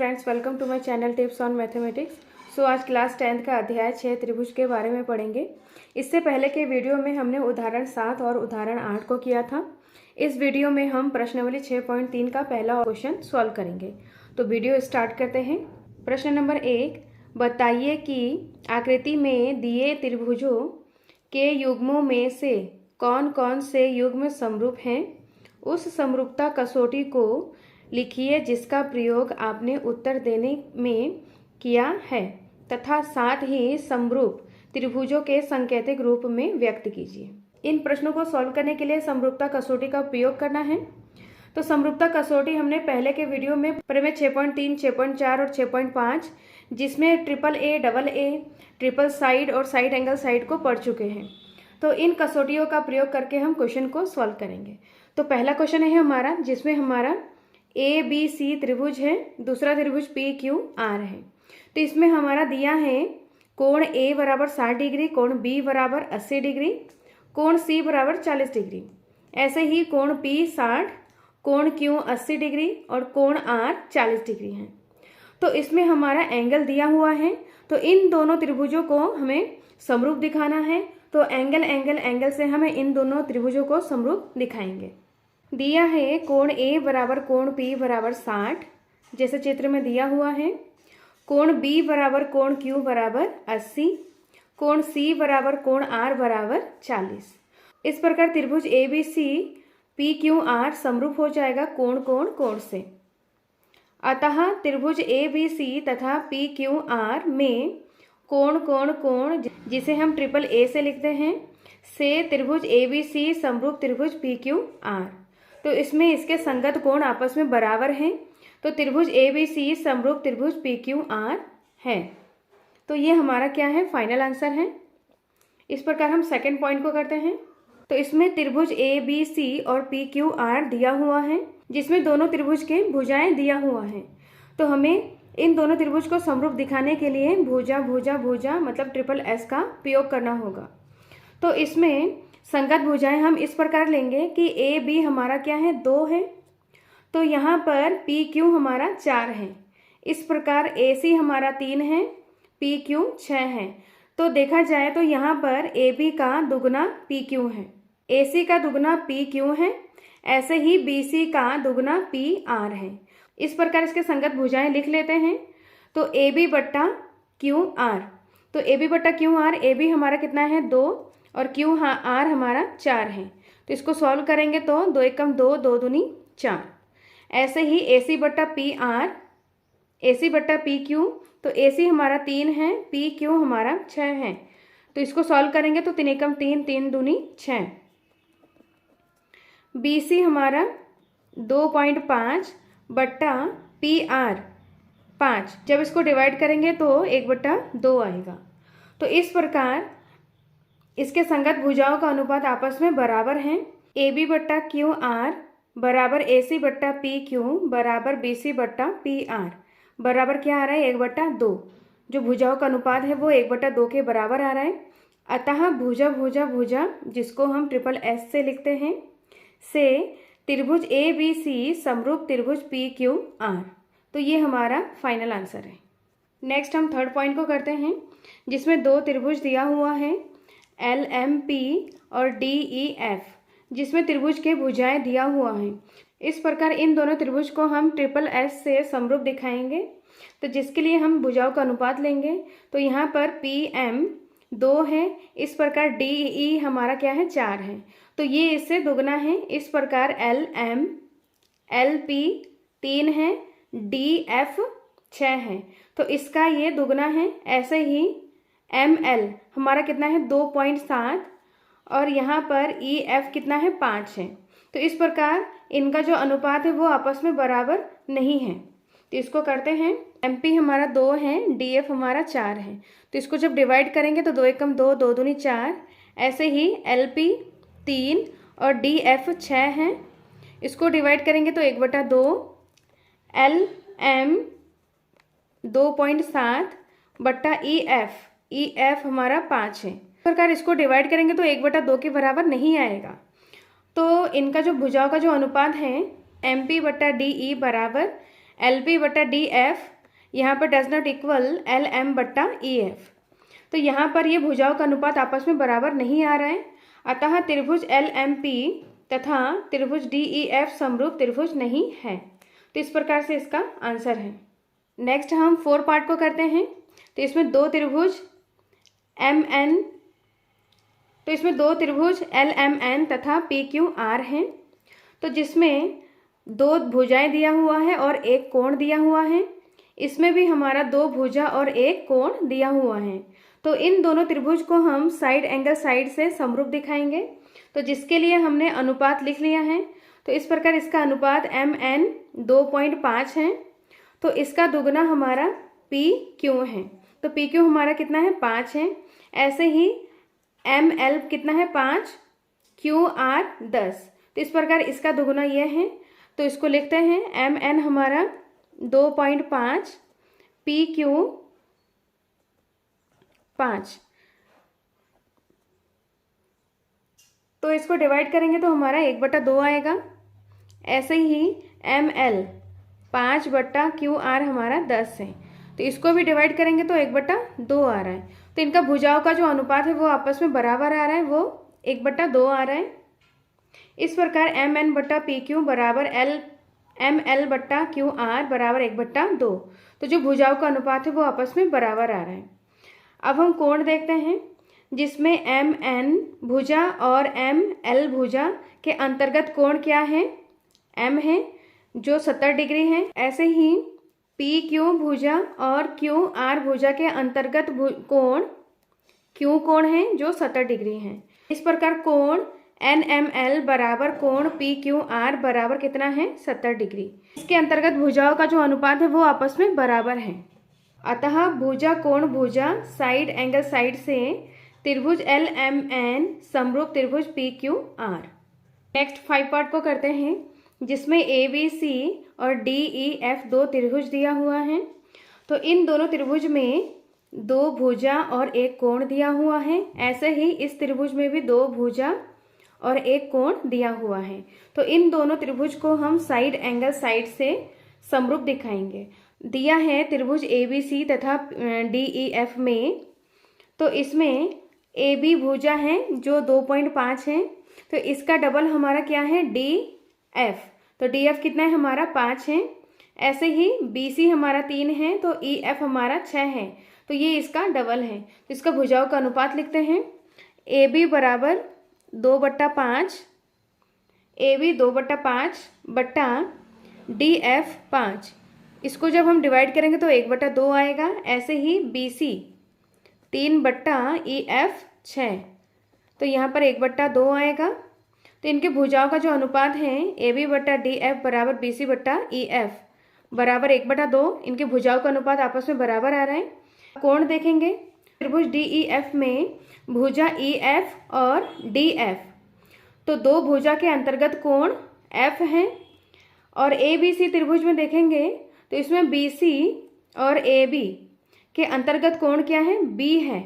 Friends, welcome to my channel tips on mathematics. So आज class 10th का अध्याय 6 त्रिभुज के बारे में पढ़ेंगे। इससे पहले के वीडियो में हमने उदाहरण 7 और उदाहरण 8 को किया था। इस वीडियो में हम प्रश्नावली 6.3 का पहला क्वेश्चन सॉल्व करेंगे। तो वीडियो स्टार्ट करते हैं। प्रश्न नंबर 1, बताइए कि आकृति में दिए त्रिभुजों के युग्मों में से कौन कौन से युग्म समरूप हैं। उस समरूपता कसौटी को लिखिए जिसका प्रयोग आपने उत्तर देने में किया है तथा साथ ही समरूप त्रिभुजों के सांकेतिक रूप में व्यक्त कीजिए। इन प्रश्नों को सॉल्व करने के लिए समरूपता कसौटी का उपयोग करना है। तो समरूपता कसौटी हमने पहले के वीडियो में प्रमेय 6.3, 6.4 और 6.5 जिसमें triple A, double A, triple side और साइड एंगल साइड को पढ़ चुके हैं। तो इन कसौटियों का प्रयोग करके हम क्वेश्चन को सॉल्व करेंगे। तो पहला क्वेश्चन है हमारा जिसमें हमारा ए बी सी त्रिभुज है, दूसरा त्रिभुज पी क्यू आर है। तो इसमें हमारा दिया है कोण ए बराबर 60 डिग्री, कोण बी बराबर 80 डिग्री, कोण सी बराबर 40 डिग्री। ऐसे ही कोण पी 60, कोण क्यू 80 डिग्री और कोण आर 40 डिग्री है। तो इसमें हमारा एंगल दिया हुआ है। तो इन दोनों त्रिभुजों को हमें समरूप दिखाना है। तो एंगल एंगल एंगल से हमें इन दोनों त्रिभुजों को समरूप दिखाएंगे। दिया है कोण ए बराबर कोण पी बराबर 60 जैसे चित्र में दिया हुआ है। कोण बी बराबर कोण क्यू बराबर 80, कोण सी बराबर कोण आर बराबर 40। इस प्रकार त्रिभुज A B C P Q R समरूप हो जाएगा कोण कोण कोण से। अतः त्रिभुज ए बी सी तथा पी क्यू आर में कोण कोण कोण जिसे हम ट्रिपल ए से लिखते हैं से त्रिभुज ए बी सी समरूप त्रिभुज पी क्यू आर। तो इसमें इसके संगत कोण आपस में बराबर हैं। तो त्रिभुज ए बी सी समरूप त्रिभुज पी क्यू आर है। तो ये हमारा क्या है, फाइनल आंसर है। इस प्रकार हम सेकंड पॉइंट को करते हैं। तो इसमें त्रिभुज ए बी सी और पी क्यू आर दिया हुआ है जिसमें दोनों त्रिभुज के भुजाएं दिया हुआ है। तो हमें इन दोनों त्रिभुज को समरूप दिखाने के लिए भुजा भुजा भुजा मतलब ट्रिपल एस का प्रयोग करना होगा। तो इसमें संगत भुजाएं हम इस प्रकार लेंगे कि ए बी हमारा क्या है, 2 है। तो यहाँ पर पी क्यू हमारा 4 है। इस प्रकार ए सी हमारा 3 है, पी क्यू 6 है। तो देखा जाए तो यहाँ पर ए बी का दुगना पी क्यू है, ए सी का दुगना पी क्यू है, ऐसे ही बी सी का दुगना पी आर है। इस प्रकार इसके संगत भुजाएं लिख लेते हैं। तो ए बी बट्टा क्यू आर, तो ए बी बट्टा क्यू आर, ए बी हमारा कितना है 2 और क्यू आर हमारा 4 है। तो इसको सॉल्व करेंगे तो 2 एकम 2, 2 दूनी 4। ऐसे ही ए सी बट्टा पी आर, ए सी बट्टा पी क्यू, तो ए सी हमारा 3 है, पी क्यू हमारा 6 है। तो इसको सॉल्व करेंगे तो 3 एकम 3, 3 दूनी 6। बी सी हमारा 2.5 बट्टा पी आर 5। जब इसको डिवाइड करेंगे तो 1/2 आएगा। तो इस प्रकार इसके संगत भुजाओं का अनुपात आपस में बराबर हैं। ए बी बट्टा क्यू आर बराबर ए सी बट्टा पी क्यू बराबर बी सी बट्टा पी आर बराबर क्या आ रहा है, 1/2। जो भुजाओं का अनुपात है वो 1/2 के बराबर आ रहा है। अतः भुजा भुजा भुजा जिसको हम ट्रिपल एस से लिखते हैं से त्रिभुज ए बी सी समरूप त्रिभुज पी क्यू आर। तो ये हमारा फाइनल आंसर है। नेक्स्ट हम थर्ड पॉइंट को करते हैं जिसमें 2 त्रिभुज दिया हुआ है एल एम पी और डी ई एफ जिसमें त्रिभुज के भुजाएं दिया हुआ है। इस प्रकार इन दोनों त्रिभुज को हम ट्रिपल एस से समरूप दिखाएंगे। तो जिसके लिए हम भुजाओं का अनुपात लेंगे। तो यहाँ पर पी एम 2 है, इस प्रकार डी ई हमारा क्या है, 4 है। तो ये इससे दुगना है। इस प्रकार एल एम एल पी 3 है, डी एफ 6 है। तो इसका ये दुगना है। ऐसे ही एम एल हमारा कितना है, 2.7 और यहाँ पर ई एफ कितना है, 5 है। तो इस प्रकार इनका जो अनुपात है वो आपस में बराबर नहीं है। तो इसको करते हैं। एम पी हमारा 2 है, डी एफ हमारा 4 है। तो इसको जब डिवाइड करेंगे तो 2 एकम 2, 2 दूनी 4। ऐसे ही एल पी 3 और डी एफ 6 है। इसको डिवाइड करेंगे तो 1/2। एल एम 2.7 बट्टा ई एफ हमारा 5 है। इस प्रकार इसको डिवाइड करेंगे तो 1/2 के बराबर नहीं आएगा। तो इनका जो भुजाओं का जो अनुपात है एम पी बट्टा डी ई बराबर LP बटा DF यहाँ पर डज नॉट इक्वल LM बटा EF। तो यहाँ पर ये भुजाओं का अनुपात आपस में बराबर नहीं आ रहा है, अतः त्रिभुज LMP तथा त्रिभुज DEF समरूप त्रिभुज नहीं है। तो इस प्रकार से इसका आंसर है। नेक्स्ट हम 4 पार्ट को करते हैं। तो इसमें दो त्रिभुज LMN तथा PQR हैं। तो जिसमें 2 भुजाएं दिया हुआ है और एक कोण दिया हुआ है। इसमें भी हमारा 2 भुजा और एक कोण दिया हुआ है। तो इन दोनों त्रिभुज को हम साइड एंगल साइड से समरूप दिखाएंगे। तो जिसके लिए हमने अनुपात लिख लिया है। तो इस प्रकार इसका अनुपात MN 2.5 है। तो इसका दुगना हमारा PQ है। तो PQ हमारा कितना है 5 है। ऐसे ही ML कितना है 5, QR 10। तो इस प्रकार इसका दुगना यह है। तो इसको लिखते हैं MN हमारा 2.5, PQ 5। तो इसको डिवाइड करेंगे तो हमारा 1/2 आएगा। ऐसे ही ML 5/QR हमारा 10 है। तो इसको भी डिवाइड करेंगे तो 1/2 आ रहा है। तो इनका भुजाओं का जो अनुपात है वो आपस में बराबर आ रहा है, वो 1/2 आ रहा है। इस प्रकार MN बटा PQ बराबर ML बटा QR बराबर 1/2। तो जो भुजाओं का अनुपात है वो आपस में बराबर आ रहा है। अब हम कोण देखते हैं, जिसमें MN भुजा और ML भुजा के अंतर्गत कोण क्या है, M है जो 70 डिग्री है। ऐसे ही PQ भुजा और QR भुजा के अंतर्गत कोण Q कोण है जो 70 डिग्री है। इस प्रकार कोण NML बराबर कोण PQR बराबर कितना है 70 डिग्री। इसके अंतर्गत भुजाओं का जो अनुपात है वो आपस में बराबर है। अतः भुजा कोण भुजा साइड एंगल साइड से त्रिभुज LMN समरूप त्रिभुज PQR। नेक्स्ट 5 पार्ट को करते हैं, जिसमें ABC और DEF 2 त्रिभुज दिया हुआ है। तो इन दोनों त्रिभुज में 2 भुजा और एक कोण दिया हुआ है। ऐसे ही इस त्रिभुज में भी 2 भुजा और एक कोण दिया हुआ है। तो इन दोनों त्रिभुज को हम साइड एंगल साइड से समरूप दिखाएंगे। दिया है त्रिभुज ABC तथा DEF में। तो इसमें AB भुजा है जो 2.5 है। तो इसका डबल हमारा क्या है DF। तो DF कितना है हमारा 5 है। ऐसे ही BC हमारा 3 है। तो EF हमारा 6 है। तो ये इसका डबल है। तो इसका भुजाओं का अनुपात लिखते हैं। AB बराबर 2/5, AB 2/5 बट्टा DF 5। इसको जब हम डिवाइड करेंगे तो 1/2 आएगा। ऐसे ही BC 3/EF 6। तो यहाँ पर 1/2 आएगा। तो इनके भुजाओं का जो अनुपात है AB बट्टा DF बराबर BC बट्टा EF बराबर 1/2। इनके भुजाओं का अनुपात आपस में बराबर आ रहा है। कोण देखेंगे, त्रिभुज DEF में भुजा EF और DF, तो 2 भुजा के अंतर्गत कोण F है। और ABC त्रिभुज में देखेंगे तो इसमें BC और AB के अंतर्गत कोण क्या है B है।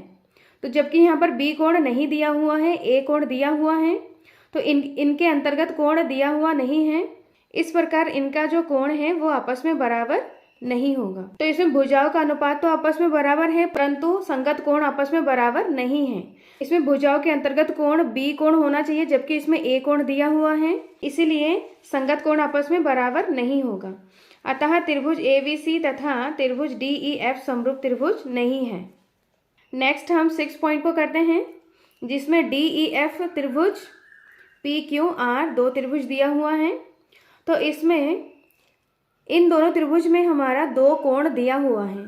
तो जबकि यहाँ पर B कोण नहीं दिया हुआ है, A कोण दिया हुआ है। तो इनके अंतर्गत कोण दिया हुआ नहीं है। इस प्रकार इनका जो कोण है वो आपस में बराबर नहीं होगा। तो इसमें भुजाओं का अनुपात तो आपस में बराबर है, परंतु संगत कोण आपस में बराबर नहीं है। इसमें भुजाओं के अंतर्गत कोण B कोण होना चाहिए, जबकि इसमें A कोण दिया हुआ है। इसीलिए संगत कोण आपस में बराबर नहीं होगा। अतः त्रिभुज ABC तथा त्रिभुज DEF समरूप त्रिभुज नहीं है। नेक्स्ट हम 6 पॉइंट को करते हैं, जिसमें DEF त्रिभुज PQR 2 त्रिभुज दिया हुआ है। तो इसमें इन दोनों त्रिभुज में हमारा 2 कोण दिया हुआ है।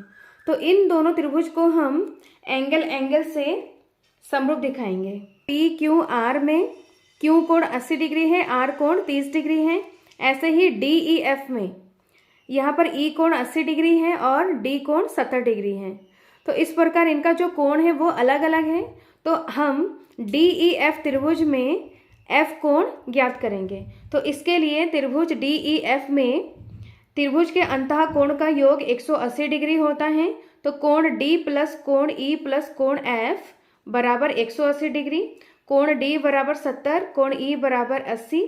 तो इन दोनों त्रिभुज को हम एंगल से समरूप दिखाएंगे। PQR में Q कोण 80 डिग्री है, R कोण 30 डिग्री है। ऐसे ही DEF में यहाँ पर E कोण 80 डिग्री है और D कोण 70 डिग्री है। तो इस प्रकार इनका जो कोण है वो अलग अलग है। तो हम DEF त्रिभुज में F कोण ज्ञात करेंगे। तो इसके लिए त्रिभुज DEF में त्रिभुज के अंतः कोण का योग 180 डिग्री होता है। तो कोण D प्लस कोण E प्लस कोण F बराबर 180 डिग्री। कोण D बराबर 70, कोण E बराबर 80।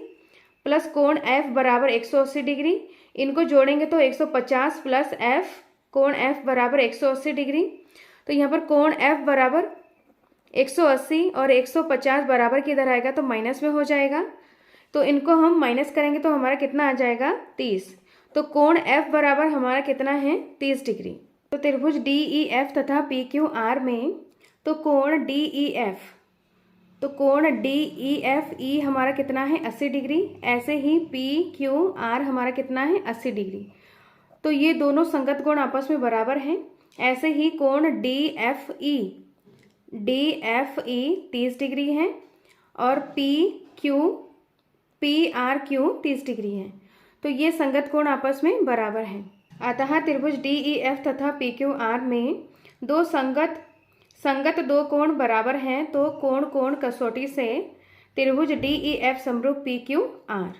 प्लस कोण एफ बराबर 180 डिग्री, इनको जोड़ेंगे तो 150 प्लस एफ, कोण एफ बराबर 180 डिग्री। तो यहाँ पर कोण एफ बराबर 180 और 150 बराबर किधर आएगा तो माइनस में हो जाएगा। तो इनको हम माइनस करेंगे तो हमारा कितना आ जाएगा 30। तो कोण एफ बराबर हमारा कितना है 30 डिग्री। तो त्रिभुज डी ई एफ तथा पी क्यू आर में तो कोण डी ई एफ, तो कोण डी ई एफ ई हमारा कितना है 80 डिग्री, ऐसे ही पी क्यू आर हमारा कितना है 80 डिग्री। तो ये दोनों संगत कोण आपस में बराबर हैं। ऐसे ही कोण डी एफ ई 30 डिग्री है और पी आर क्यू 30 डिग्री है। तो ये संगत कोण आपस में बराबर हैं। अतः त्रिभुज डी ई एफ तथा पी क्यू आर में दो संगत दो कोण बराबर हैं। तो कोण कसौटी से त्रिभुज डी ई एफ समरूप पी क्यू आर।